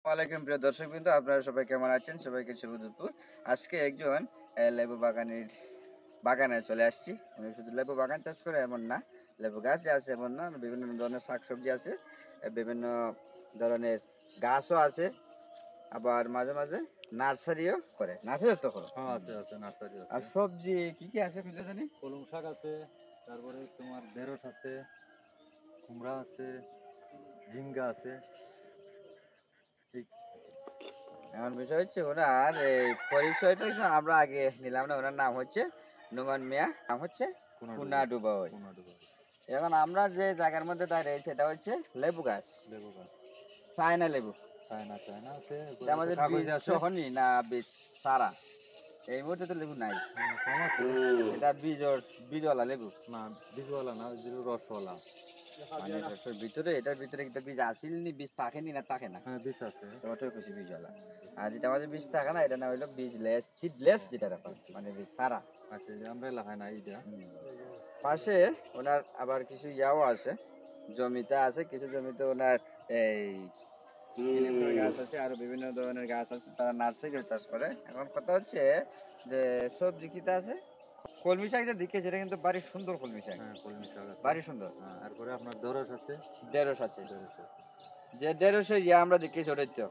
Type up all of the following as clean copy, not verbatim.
ওয়ালাইকুম প্রিয় দর্শকবৃন্দ, আপনারা সবাই কেমন আছেন? সবাইকে শুভ দুপুর। আজকে একজন লেবু বাগানে চলে আসছি। উনি শুধু লেবু বাগান চাষ করে এমন না, লেবু গাছ আছে এমন না, বিভিন্ন ধরনের শাকসবজি আছে, বিভিন্ন ধরনের গাছও আছে, আবার মাঝে মাঝে নার্সারিও করে। নার্সারি তো করো? আছে নার্সারি আর আছে। সবজি কি কি আছে বুঝতে জানি? কলম শাক আছে, তারপরে তোমার ঢেঁড়স আছে, কুমড়া আছে, ঝিঙ্গা আছে। এমন বিষয় হচ্ছে ওনার এই পরিচয়টা কিন্তু আমরা আগে নিলাম না। ওনার নাম হচ্ছে নোমান মিয়া, নাম হচ্ছে কুনাডুবাই। এখন আমরা যে জায়গার মধ্যে দাঁড়িয়ে সেটা হচ্ছে লেবু গাছ, চায়না লেবু। চায়না আছে, এটা আমাদের বীজ সহনি না বীজ সারা? এই মুহূর্তে তো লেবু নাই, এটা বীজওয়ালা লেবু না, বীজওয়ালা না, রসওয়ালা। মানে এটার ভিতরে একটা বীজ আসিল নি, বীজ থাকেনি না থাকে না? হ্যাঁ, বীজ আছে, ওটাই খুশি বীজওয়ালা। আর যেটা আমাদের বীজ থাকে না, এটা না হইলো বীজলেস, সিডলেস যেটা মানে বীজ সারা আছে। আমরা লাগাই না এইটা। পাশে ওনার আবার কিছু ইয়াও আছে, জমিতে আছে কিছু জমিতে ওনার এই গাছ আছে, আরো বিভিন্ন ধরনের গাছ আছে, তারা নার্সারি চাষ করে। এখন কথা হচ্ছে যে সবজি কিটা আছে, কলমি শাক যে দিকে সেটা কিন্তু বাড়ি সুন্দর কলমি শাক। হ্যাঁ, কলমি শাক আছে, বাড়ি সুন্দর। তারপরে আপনার ঢেঁড়স আছে। ঢেঁড়স আছে, যে ঢেঁড়সের ইয়া আমরা দেখেছি ওটাই তো।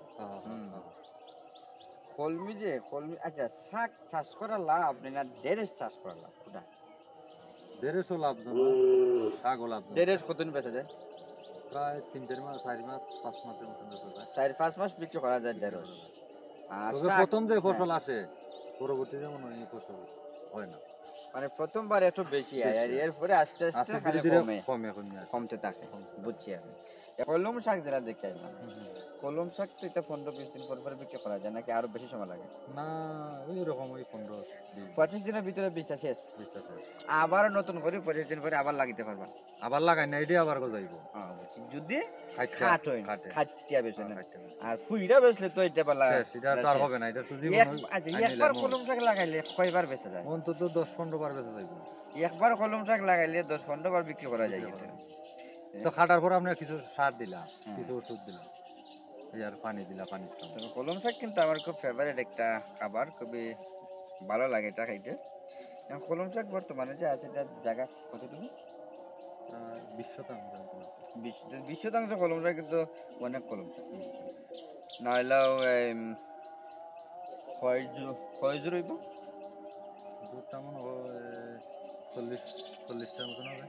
কলমি আচ্ছা, শাক চাষ করা লাভ না ঢেঁড়স চাষ করা লাভ? কোনটা? ঢেঁড়সও লাভজনক, শাকও লাভজনক। ঢেঁড়স কতদিন বেচা যায়? প্রায় 3-4 মাস, 4 মাস, 5 মাসের মতন বেচা যায়। 4-5 মাস বিক্রি করা যায় ঢেঁড়স। আর প্রথম যে ফসল আসে, পরবর্তীতে মনে হয় ফসল হয় না। মানে প্রথমবার একটু বেশি হয়, আর এরপরে আস্তে আস্তে খালি কমতে থাকে। বুঝছি আমি। কলম শাক যেটা দেখে আসলাম, কলম শাক তো এটা 15-20 দিন পর পর বিক্রি করা যায় নাকি আরো বেশি সময় লাগে? না, ওই রকম, ওই 15-25 দিনের ভিতরে বীজটা শেষ। আবার নতুন করে 25 দিন পরে আবার লাগিতে পারবা। আবার লাগাই না, এটাই আবার গজাইব যদি খাট হয়, খাটিয়া বেচে না। আর ফুইরা বেচলে তো এটা বলা সেটা তো আর হবে না। এটা তো জীবন। আচ্ছা, একবার কলম শাক লাগাইলে কয়বার বেচা যায়? অন্তত 10-15 বার বেচা যাইব। একবার কলম শাক লাগাইলে 10-15 বার বিক্রি করা যায়। তো কাটার পর আপনি কিছু সার দিলাম, কিছু ওষুধ দিলাম, আর পানি দিলাম, পানি। তবে কলম শাক কিন্তু আমার খুব ফেভারিট একটা খাবার, খুবই ভালো লাগে এটা খাইতে। কলম শাক বর্তমানে যে আছে তার জায়গা কতটুকু? 20 শতাংশ কলম শাক, কিন্তু অনেক কলম শাক। নাহলেও কয় জোর হইব? দুধটা মনে হয় 40-40টার মতন হবে।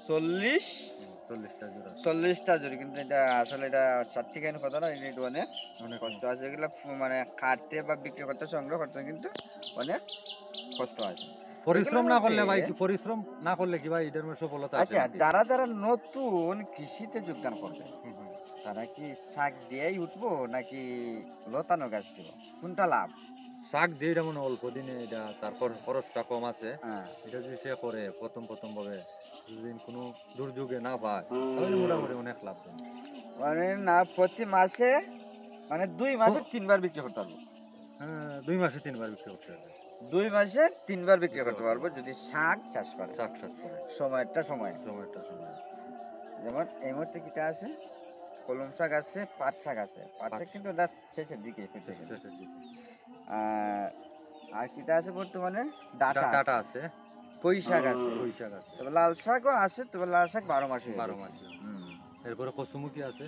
40টা জোর। কিন্তু এটা আসলে এটা সার্টিফিকেট কথা না, এটা অনেক কষ্ট আছে। এগুলো মানে কাটতে বা বিক্রি করতে, সংগ্রহ করতে কিন্তু অনেক কষ্ট আছে। পরিশ্রম না করলে ভাই, পরিশ্রম না করলে কি ভাই এটার মধ্যে সফলতা আছে? আচ্ছা, যারা যারা নতুন কৃষিতে যোগদান করবে তারা কি শাক দিয়েই উঠবো নাকি লতানো গাছ দিব? কোনটা লাভ? শাক দিয়ে এটা মনে অল্প দিনে, এটা তারপর খরচটা কম আছে। এটা যদি সে করে প্রথম ভাবে, যদি কোনো দুর্যোগে না পায় তাহলে মোটামুটি অনেক লাভ। মানে না, প্রতি মাসে মানে 2 মাসে 3 বার বিক্রি করতে পারবো। হ্যাঁ, 2 মাসে 3 বার বিক্রি করতে হবে। 2 মাসে 3 বার বিক্রি করতে পারবো যদি শাক চাষ করে। সময়টা সময়। যেমন এই মুহূর্তে কিটা আছে, কলম শাক আছে, পাট শাক আছে। পাট শাক কিন্তু শেষের দিকে। আর কিটা আছে বর্তমানে? ডাটা আছে, পুঁই শাক আছে, তবে লাল শাকও আছে, তবে লাল শাক 12 মাসে। এরপরে কচুমুখী আছে।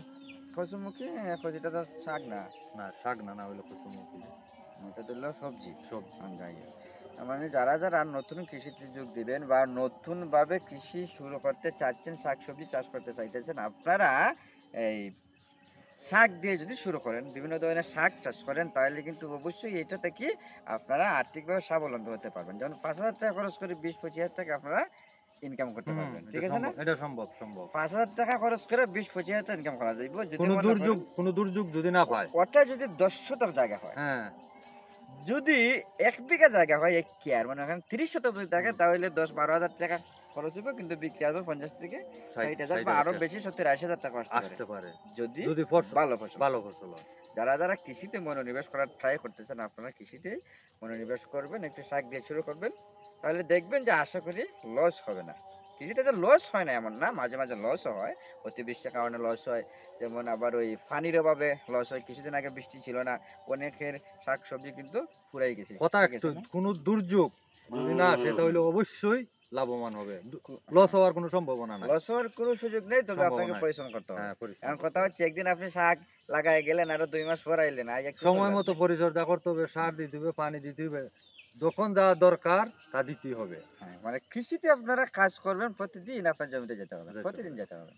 কচুমুখী যেটা তো শাক না, না হইলো কচুমুখী, এটা তো হলো সবজি। মানে যারা যারা নতুন কৃষিতে যোগ দিবেন বা নতুন ভাবে কৃষি শুরু করতে চাচ্ছেন, শাকসবজি চাষ করতে চাইতেছেন, আপনারা এই শাক দিয়ে যদি শুরু করেন, বিভিন্ন ধরনের শাক চাষ করেন, তাহলে কিন্তু অবশ্যই এটা থেকে আপনারা আর্থিকভাবে স্বাবলম্বী হতে পারবেন। যেমন 5,000 টাকা খরচ করে 20-25,000 টাকা আপনারা ইনকাম করতে পারবেন। ঠিক আছে না? এটা সম্ভব। 5,000 টাকা খরচ করে 20-25,000 টাকা ইনকাম করা যাবে যদি কোনো দুর্যোগ যদি না পায়। ওটা যদি 10 শতক জায়গা হয়, যদি 1 বিঘা জায়গা হয়, 1 কেয়ার মানে 30 শতক যদি থাকে, তাহলে 10-12,000 টাকা খরচ হবে, কিন্তু বিক্রি হবে 50 থেকে 60,000 বা আরো বেশি 70-80,000 টাকা আসতে পারে যদি ভালো ফসল হয়। যারা যারা কৃষিতে মনোনিবেশ করার ট্রাই করতেছেন, আপনারা কৃষিতে মনোনিবেশ করবেন, একটু শাক দিয়ে শুরু করবেন, তাহলে দেখবেন যে আশা করি লস হবে না। কৃষিতে যে লস হয় না এমন না, মাঝে মাঝে লসও হয়, অতিবৃষ্টির কারণে লস হয়, যেমন আবার ওই পানির অভাবে লস হয়। কিছুদিন আগে বৃষ্টি ছিল না, অনেকের শাকসবজি কিন্তু ফুরাই গেছে, কথা ঠিক একটু, আছে না? কোনো দুর্যোগ যদি না আসে তাহলে অবশ্যই লাভবান হবে, লস হওয়ার কোনো সম্ভাবনা নাই। লস হওয়ার কোনো সুযোগ নেই, তবে সম্ভাবনা আপনাকে নাই। পরিশ্রম করতে হবে। হ্যাঁ, পরিশ্রম এখন করতে কথা হবে। হচ্ছে, একদিন আপনি শাক লাগায় গেলেন, আরো 2 মাস পর আইলেন, আইয়া কি সময় করবেন? মতো পরিচর্যা করতে হবে, সার দিতে হবে, পানি দিতে হবে, যখন যা দরকার তা দিতেই হবে। হ্যাঁ, মানে কৃষিতে আপনারা কাজ করবেন, প্রতিদিন আপনার জমিতে যেতে হবে, যেতে প্রতিদিন হবে। যেতে হবে।